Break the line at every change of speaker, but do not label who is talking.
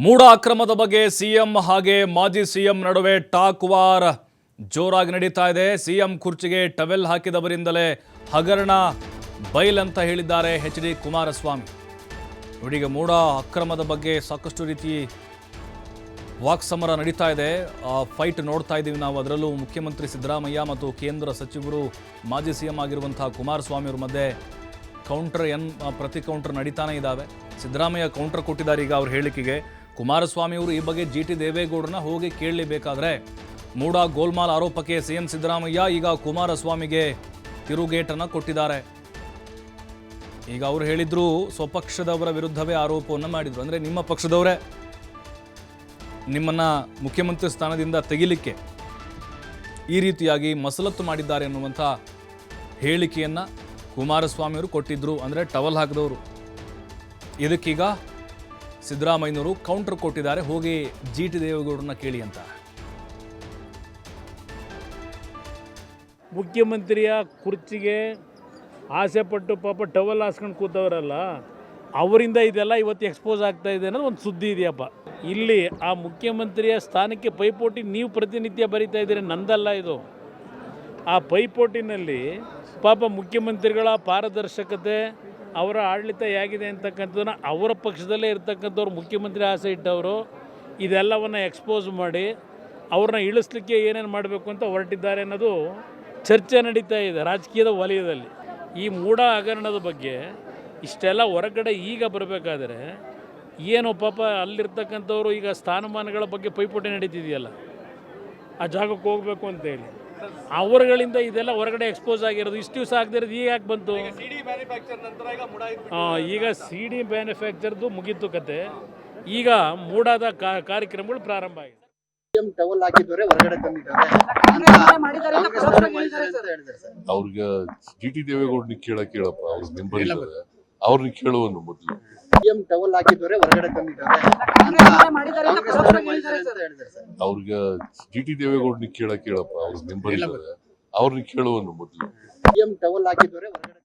ಮೂಡ ಅಕ್ರಮದ ಬಗ್ಗೆ ಸಿಎಂ ಹಾಗೆ ಮಾಜಿ ಸಿಎಂ ನಡುವೆ ಟಾಕ್ ವಾರ್ ಜೋರಾಗಿ ನಡೀತಾ ಇದೆ. ಸಿಎಂ ಕುರ್ಚಿಗೆ ಟವೆಲ್ ಹಾಕಿದವರಿಂದಲೇ ಹಗರಣ ಬೈಲ್ ಅಂತ ಹೇಳಿದ್ದಾರೆ ಎಚ್.ಡಿ. ಕುಮಾರಸ್ವಾಮಿ. ಇವರಿಗೆ ಮೂಡ ಅಕ್ರಮದ ಬಗ್ಗೆ ಸಾಕಷ್ಟು ರೀತಿ ವಾಕ್ಸಮರ ನಡೀತಾ ಇದೆ. ಫೈಟ್ ನೋಡ್ತಾ ಇದ್ದೀವಿ ನಾವು. ಅದರಲ್ಲೂ ಮುಖ್ಯಮಂತ್ರಿ ಸಿದ್ದರಾಮಯ್ಯ ಮತ್ತು ಕೇಂದ್ರ ಸಚಿವರು ಮಾಜಿ ಸಿಎಂ ಆಗಿರುವಂತಹ ಕುಮಾರಸ್ವಾಮಿ ಅವರ ಮಧ್ಯೆ ಪ್ರತಿ ಕೌಂಟರ್ ನಡೀತಾನೆ ಇದ್ದಾವೆ. ಸಿದ್ದರಾಮಯ್ಯ ಕೌಂಟರ್ ಕೊಟ್ಟಿದ್ದಾರೆ ಈಗ ಅವ್ರ ಹೇಳಿಕೆಗೆ. ಕುಮಾರಸ್ವಾಮಿ ಅವರು ಈ ಬಗ್ಗೆ ಜಿ.ಟಿ. ದೇವೇಗೌಡರನ್ನ ಹೋಗಿ ಕೇಳಲೇಬೇಕಾದ್ರೆ ಮೂಡ ಗೋಲ್ಮಾಲ್ ಆರೋಪಕ್ಕೆ ಸಿಎಂ ಸಿದ್ದರಾಮಯ್ಯ ಈಗ ಕುಮಾರಸ್ವಾಮಿಗೆ ತಿರುಗೇಟನ್ನು ಕೊಟ್ಟಿದ್ದಾರೆ. ಈಗ ಅವರು ಹೇಳಿದ್ರು, ಸ್ವಪಕ್ಷದವರ ವಿರುದ್ಧವೇ ಆರೋಪವನ್ನು ಮಾಡಿದ್ರು. ಅಂದರೆ ನಿಮ್ಮ ಪಕ್ಷದವರೇ ನಿಮ್ಮನ್ನ ಮುಖ್ಯಮಂತ್ರಿ ಸ್ಥಾನದಿಂದ ತೆಗಿಲಿಕ್ಕೆ ಈ ರೀತಿಯಾಗಿ ಮಸಲತ್ತು ಮಾಡಿದ್ದಾರೆ ಅನ್ನುವಂಥ ಹೇಳಿಕೆಯನ್ನು ಕುಮಾರಸ್ವಾಮಿ ಅವರು ಕೊಟ್ಟಿದ್ರು. ಅಂದರೆ ಟವಲ್ ಹಾಕಿದವರು. ಇದಕ್ಕೀಗ ಸಿದ್ದರಾಮಯ್ಯನವರು ಕೌಂಟರ್ ಕೊಟ್ಟಿದ್ದಾರೆ, ಹೋಗಿ ಜಿ.ಟಿ. ದೇವೇಗೌಡರನ್ನ ಕೇಳಿ ಅಂತ.
ಮುಖ್ಯಮಂತ್ರಿಯ ಕುರ್ಚಿಗೆ ಆಸೆ ಪಟ್ಟು ಪಾಪ ಟವಲ್ ಹಾಸ್ಕೊಂಡು ಕೂತವರಲ್ಲ, ಅವರಿಂದ ಇದೆಲ್ಲ ಇವತ್ತು ಎಕ್ಸ್ಪೋಸ್ ಆಗ್ತಾ ಇದೆ ಅನ್ನೋದು ಒಂದು ಸುದ್ದಿ ಇದೆಯಪ್ಪ. ಇಲ್ಲಿ ಆ ಮುಖ್ಯಮಂತ್ರಿಯ ಸ್ಥಾನಕ್ಕೆ ಪೈಪೋಟಿ ನೀವು ಪ್ರತಿನಿತ್ಯ ಬರಿತಾ ಇದ್ದೀರಿ, ನಂದಲ್ಲ ಇದು. ಆ ಪೈಪೋಟಿನಲ್ಲಿ ಪಾಪ ಮುಖ್ಯಮಂತ್ರಿಗಳ ಪಾರದರ್ಶಕತೆ, ಅವರ ಆಡಳಿತ ಹೇಗಿದೆ ಅಂತಕ್ಕಂಥದ್ದನ್ನು ಅವರ ಪಕ್ಷದಲ್ಲೇ ಇರ್ತಕ್ಕಂಥವ್ರು ಮುಖ್ಯಮಂತ್ರಿ ಆಸೆ ಇಟ್ಟವರು ಇದೆಲ್ಲವನ್ನು ಎಕ್ಸ್ಪೋಸ್ ಮಾಡಿ ಅವ್ರನ್ನ ಇಳಿಸ್ಲಿಕ್ಕೆ ಏನೇನು ಮಾಡಬೇಕು ಅಂತ ಹೊರಟಿದ್ದಾರೆ ಅನ್ನೋದು ಚರ್ಚೆ ನಡೀತಾ ಇದೆ ರಾಜಕೀಯದ ವಲಯದಲ್ಲಿ. ಈ ಮೂಡ ಹಗರಣದ ಬಗ್ಗೆ ಇಷ್ಟೆಲ್ಲ ಹೊರಗಡೆ ಈಗ ಬರಬೇಕಾದ್ರೆ ಏನು ಪಾಪ ಅಲ್ಲಿರ್ತಕ್ಕಂಥವ್ರು ಈಗ ಸ್ಥಾನಮಾನಗಳ ಬಗ್ಗೆ ಪೈಪೋಟಿ ನಡೀತಿದೆಯಲ್ಲ, ಆ ಜಾಗಕ್ಕೆ ಹೋಗಬೇಕು ಅಂತೇಳಿ ಅವರುಗಳಿಂದ ಇದೆಲ್ಲ ಹೊರಗಡೆ ಎಕ್ಸ್ಪೋಸ್ ಆಗಿರೋದು. ಇಷ್ಟು ದಿವಸ ಆಗದಿರೋದು ಈಗ ಯಾಕೆ ಬಂತು? ಈಗ CD ಮ್ಯಾನುಫ್ಯಾಕ್ಚರ್ದು ಮುಗೀತು ಕತೆ. ಈಗ ಮೂಡಾದ ಕಾರ್ಯಕ್ರಮಗಳು ಪ್ರಾರಂಭ ಆಗಿದೆ.
ಟವಲ್ ಹಾಕಿದವರೇ ಹೊರಗಡೆ ತಂದಿದ್ದಾರೆ.
ಅವ್ರಿಗೆ ಜಿ.ಟಿ. ದೇವೇಗೌಡನಿಗೆ ಕೇಳಪ್ಪ, ಅವ್ರ ಮೆಂಬರ್ ಇದ್ದಾರೆ, ಅವ್ರನ್ನ ಕೇಳುವನು ಮೊದಲು.
ಟವಲ್ ಹಾಕಿದವರೇ ಹೊರಗಡೆ ತಂದಿದ್ದಾರೆ.
ಅವ್ರಿಗೆ ಜಿ.ಟಿ. ದೇವೇಗೌಡನಿಗೆ ಕೇಳಪ್ಪ, ಅವ್ರ ಮೆಂಬರ್ ಇದ್ದಾರೆ, ಅವ್ರನ್ನ ಕೇಳುವನು ಮೊದಲು.
ಟವಲ್ ಹಾಕಿದವರೇ ಹೊರಗಡೆ